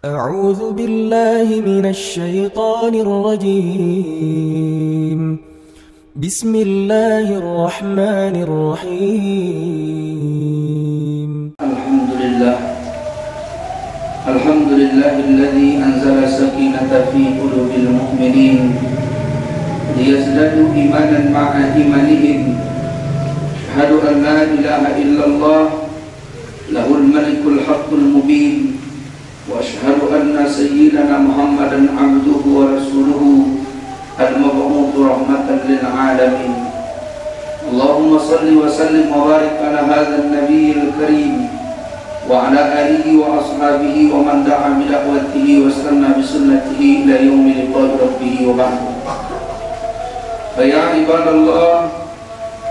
أعوذ بالله من الشيطان الرجيم. بسم الله الرحمن الرحيم. الحمد لله الذي أنزل السكينة في قلوب المؤمنين ليزدادوا إيمانا مع إيمانهم. أشهد أن لا إله إلا الله له الملك الحق المبين، وأشهد أن سيدنا محمدا عبده ورسوله المبعوث رحمة للعالمين. اللهم صل وسلم وبارك على هذا النبي الكريم وعلى آله وأصحابه ومن دعا بدعوته واستنى بسنته إلى يوم لقاء ربه وبعد. فيا عباد الله،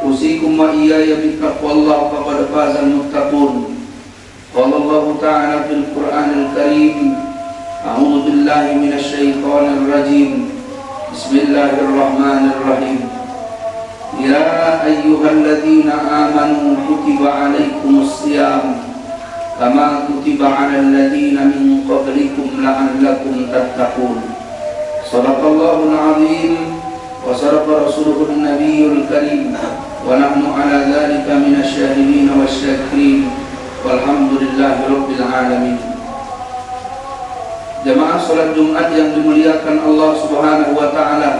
أوصيكم وإياي بتقوى الله فقد فاز المتقون. قال الله تعالى في القرآن الكريم: أعوذ بالله من الشيطان الرجيم، بسم الله الرحمن الرحيم. يا أيها الذين آمنوا كتب عليكم الصيام كما كتب على الذين من قبلكم لعلكم تتقون. صدق الله العظيم وصدق رسوله النبي الكريم، ونحن على ذلك من الشاهدين والشاكرين، walhamdulillahi rabbil alamin. Jamaah salat Jumat yang dimuliakan Allah Subhanahu wa taala,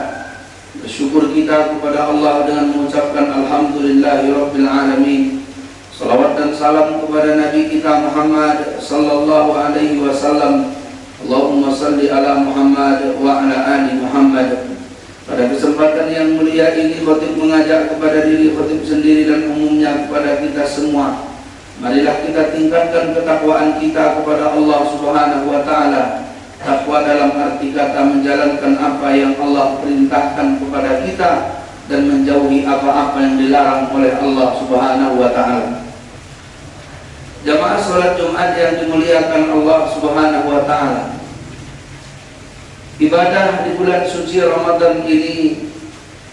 bersyukur kita kepada Allah dengan mengucapkan alhamdulillahi rabbil alamin. Salawat dan salam kepada Nabi kita Muhammad sallallahu alaihi wasallam. Allahumma salli ala Muhammad wa ala ali Muhammad. Pada kesempatan yang mulia ini, khatib mengajak kepada diri khatib sendiri dan umumnya kepada kita semua, marilah kita tingkatkan ketakwaan kita kepada Allah Subhanahu wa taala. Takwa dalam arti kata menjalankan apa yang Allah perintahkan kepada kita dan menjauhi apa-apa yang dilarang oleh Allah Subhanahu wa taala. Jamaah salat Jumat yang dimuliakan Allah Subhanahu wa taala, ibadah di bulan suci Ramadan ini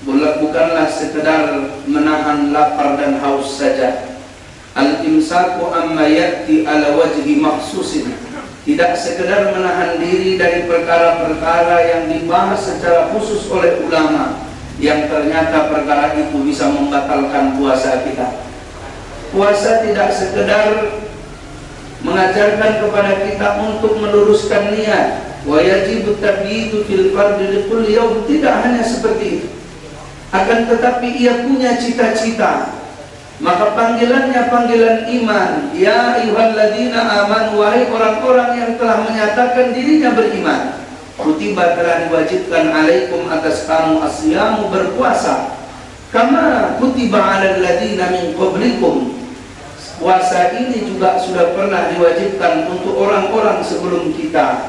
bukanlah sekedar menahan lapar dan haus saja. Al-imsaku amma ya'ti ala wajhi makhsusin, tidak sekedar menahan diri dari perkara-perkara yang dibahas secara khusus oleh ulama, yang ternyata perkara itu bisa membatalkan puasa kita. Puasa tidak sekedar mengajarkan kepada kita untuk meluruskan niat, wa yajibu tabyitu fil fardi likulli yawm, tidak hanya seperti itu, akan tetapi ia punya cita-cita. Maka panggilannya panggilan iman. Ya ayyuhalladzina amanu, wahai orang-orang yang telah menyatakan dirinya beriman. Kutiba, telah diwajibkan, alaikum, atas kamu, asyamu, berpuasa, kama kutiba alal ladzina min qablikum. Puasa ini juga sudah pernah diwajibkan untuk orang-orang sebelum kita.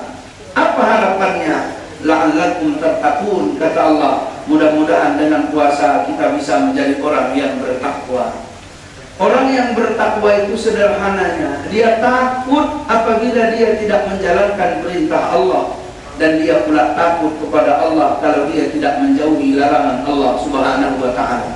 Apa harapannya? La'allakum tattaqun, kata Allah, mudah-mudahan dengan puasa kita bisa menjadi orang yang bertakwa. Orang yang bertakwa itu sederhananya, dia takut apabila dia tidak menjalankan perintah Allah, dan dia pula takut kepada Allah kalau dia tidak menjauhi larangan Allah Subhanahu wa taala.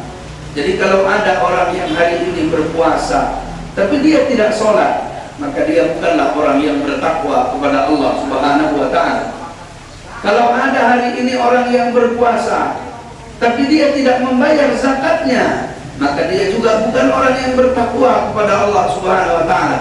Jadi kalau ada orang yang hari ini berpuasa tapi dia tidak sholat, maka dia bukanlah orang yang bertakwa kepada Allah Subhanahu wa taala. Kalau ada hari ini orang yang berpuasa tapi dia tidak membayar zakatnya, maka dia juga bukan orang yang bertakwa kepada Allah Subhanahu wa taala.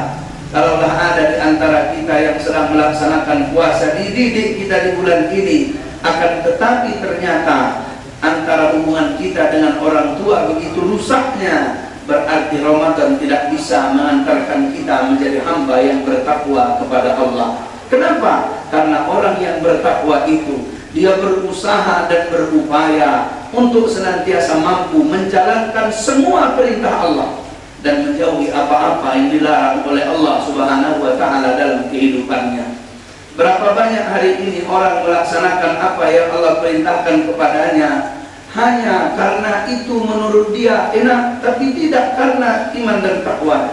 Kalaulah ada di antara kita yang sedang melaksanakan puasa, dididik kita di bulan ini, akan tetapi ternyata antara hubungan kita dengan orang tua begitu rusaknya, berarti Ramadan tidak bisa mengantarkan kita menjadi hamba yang bertakwa kepada Allah. Kenapa? Karena orang yang bertakwa itu, dia berusaha dan berupaya untuk senantiasa mampu menjalankan semua perintah Allah dan menjauhi apa-apa yang dilarang oleh Allah Subhanahu wa taala dalam kehidupannya. Berapa banyak hari ini orang melaksanakan apa yang Allah perintahkan kepadanya hanya karena itu menurut dia enak, tapi tidak karena iman dan takwa.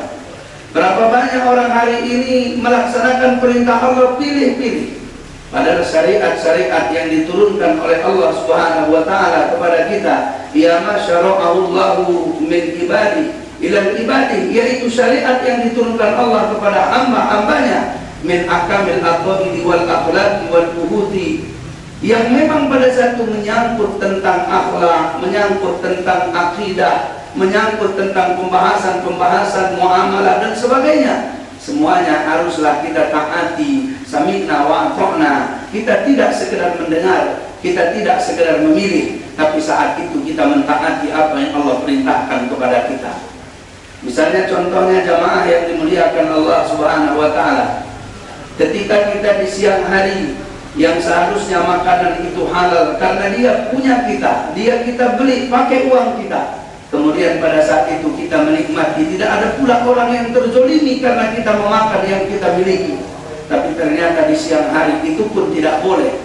Berapa banyak orang hari ini melaksanakan perintah Allah pilih-pilih, padahal syariat-syariat yang diturunkan oleh Allah Subhanahu wa taala kepada kita, ya ma syara'allahu min ibadi ila ibadi, yaitu syariat yang diturunkan Allah kepada hamba-hambanya, min akamil aqaidi wal akhlaqi wal uhudi, yang memang pada satu menyangkut tentang akhlak, menyangkut tentang akidah, menyangkut tentang pembahasan-pembahasan muamalah dan sebagainya, semuanya haruslah kita taati. Sami'na wa ata'na. Kita tidak sekedar mendengar, kita tidak sekedar memilih, tapi saat itu kita mentaati apa yang Allah perintahkan kepada kita. Misalnya contohnya jamaah yang dimuliakan Allah Subhanahu wa taala, ketika kita di siang hari yang seharusnya makanan itu halal karena dia punya kita, dia kita beli pakai uang kita, kemudian pada saat itu kita menikmati, tidak ada pula orang yang terzolimi karena kita memakan yang kita miliki. Tapi ternyata di siang hari itu pun tidak boleh.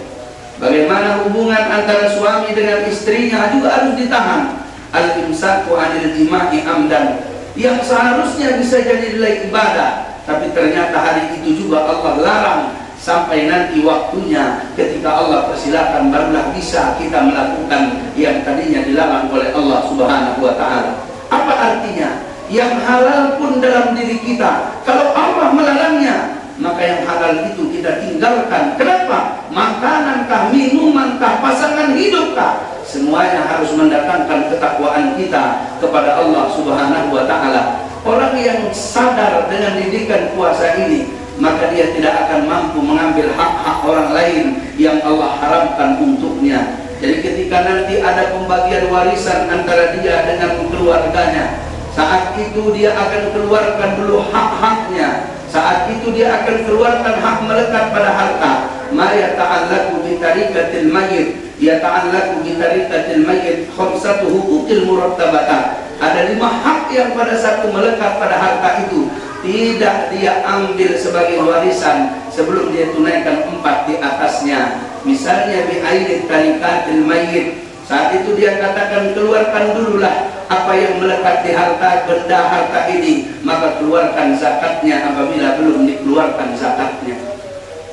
Bagaimana hubungan antara suami dengan istrinya juga harus ditahan. Al-imsaku 'anil jima'i amdan, yang seharusnya bisa jadi nilai ibadah, tapi ternyata hari itu juga Allah larang. Sampai nanti waktunya ketika Allah persilakan, barulah bisa kita melakukan yang tadinya dilarang oleh Allah Subhanahu wa taala. Apa artinya? Yang halal pun dalam diri kita, kalau Allah melarangnya, maka yang halal itu kita tinggalkan. Kenapa? Makanankah, minumankah, pasangan hidupkah, semuanya harus mendatangkan ketakwaan kita kepada Allah Subhanahu wa taala. Orang yang sadar dengan didikan puasa ini, maka dia tidak akan mampu mengambil hak-hak orang lain yang Allah haramkan untuknya. Jadi ketika nanti ada pembagian warisan antara dia dengan keluarganya, saat itu dia akan keluarkan dulu hak-haknya. Saat itu dia akan keluarkan hak melekat pada harta. Ma yata'allaqu bi tarikatil mayyit, yata'allaqu bi tarikatil mayyit khamsatu huquqil murattabata. Ada 5 hak yang pada satu melekat pada harta itu tidak dia ambil sebagai warisan sebelum dia tunaikan 4 di atasnya. Misalnya bi ainit tarikatil mayyit, saat itu dia katakan keluarkan dululah apa yang melekat di harta, benda harta ini, maka keluarkan zakatnya apabila belum dikeluarkan zakatnya.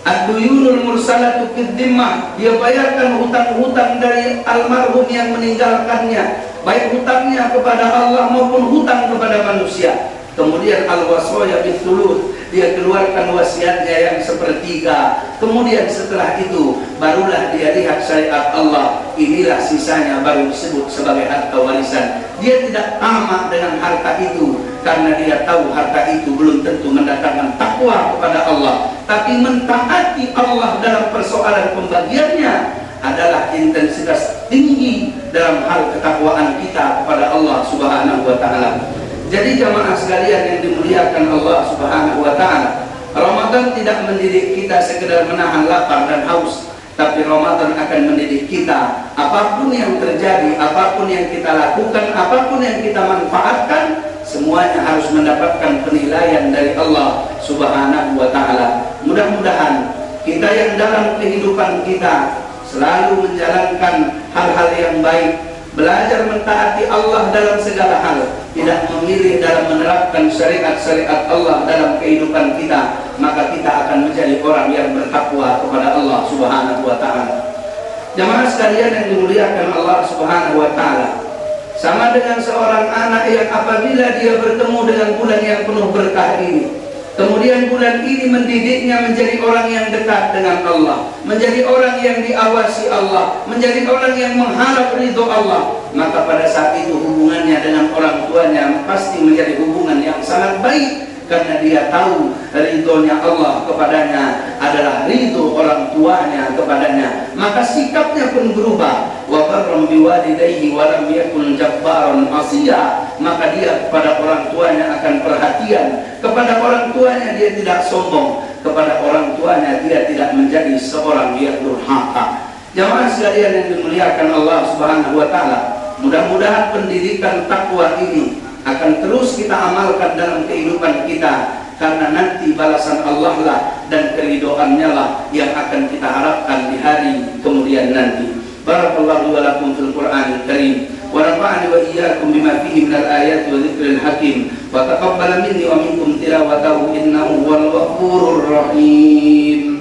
Ad-duyunul mursalatu fid-dhimmah, dia bayarkan hutang-hutang dari almarhum yang meninggalkannya, baik hutangnya kepada Allah maupun hutang kepada manusia. Kemudian al-wasaya bitsuluth, dia keluarkan wasiatnya yang sepertiga. Kemudian setelah itu barulah dia lihat syariat Allah, inilah sisanya baru disebut sebagai harta warisan. Dia tidak tamak dengan harta itu karena dia tahu harta itu belum tentu mendatangkan takwa kepada Allah, tapi mentaati Allah dalam persoalan pembagiannya adalah intensitas tinggi dalam hal ketakwaan kita kepada Allah Subhanahu wa taala. Jadi jamaah sekalian yang dimuliakan Allah Subhanahu wa taala, Ramadan tidak mendidik kita sekedar menahan lapar dan haus, tapi Ramadan akan mendidik kita, apapun yang terjadi, apapun yang kita lakukan, apapun yang kita manfaatkan, semuanya harus mendapatkan penilaian dari Allah Subhanahu wa taala. Mudah-mudahan kita yang dalam kehidupan kita selalu menjalankan hal-hal yang baik, belajar mentaati Allah dalam segala hal, tidak memilih dalam menerapkan syariat-syariat Allah dalam kehidupan kita, maka kita akan menjadi orang yang bertakwa kepada Allah Subhanahu wa taala. Jamaah sekalian yang dimuliakan Allah Subhanahu wa taala, sama dengan seorang anak yang apabila dia bertemu dengan bulan yang penuh berkah ini, kemudian bulan ini mendidiknya menjadi orang yang dekat dengan Allah, menjadi orang yang diawasi Allah, menjadi orang yang mengharap ridho Allah, maka pada saat itu hubungannya dengan orang tuanya pasti menjadi hubungan yang sangat baik, karena dia tahu ridhonya Allah kepadanya adalah ridho orang tuanya kepadanya, maka sikapnya pun berubah. Wa barram biwalidayhi wa lam yakun jabbaran asiya, maka dia kepada orang tuanya akan perhatian, kepada orang tuanya dia tidak sombong, kepada orang tuanya dia tidak menjadi seorang yang durhaka. Jamaah sekalian yang dimuliakan Allah Subhanahu wa taala, mudah-mudahan pendidikan takwa ini akan terus kita amalkan dalam kehidupan kita, karena nanti balasan Allah lah dan keridhoannya lah yang akan kita harapkan di hari kemudian nanti. Barakallahu wa lakum fil Qur'anil Karim, wa nafa'ani wa iyyakum bima fihi minal ayati wa dzikril hakim, wa taqabbal minni wa minkum tilawatahu innahu huwal ghafurur rahim.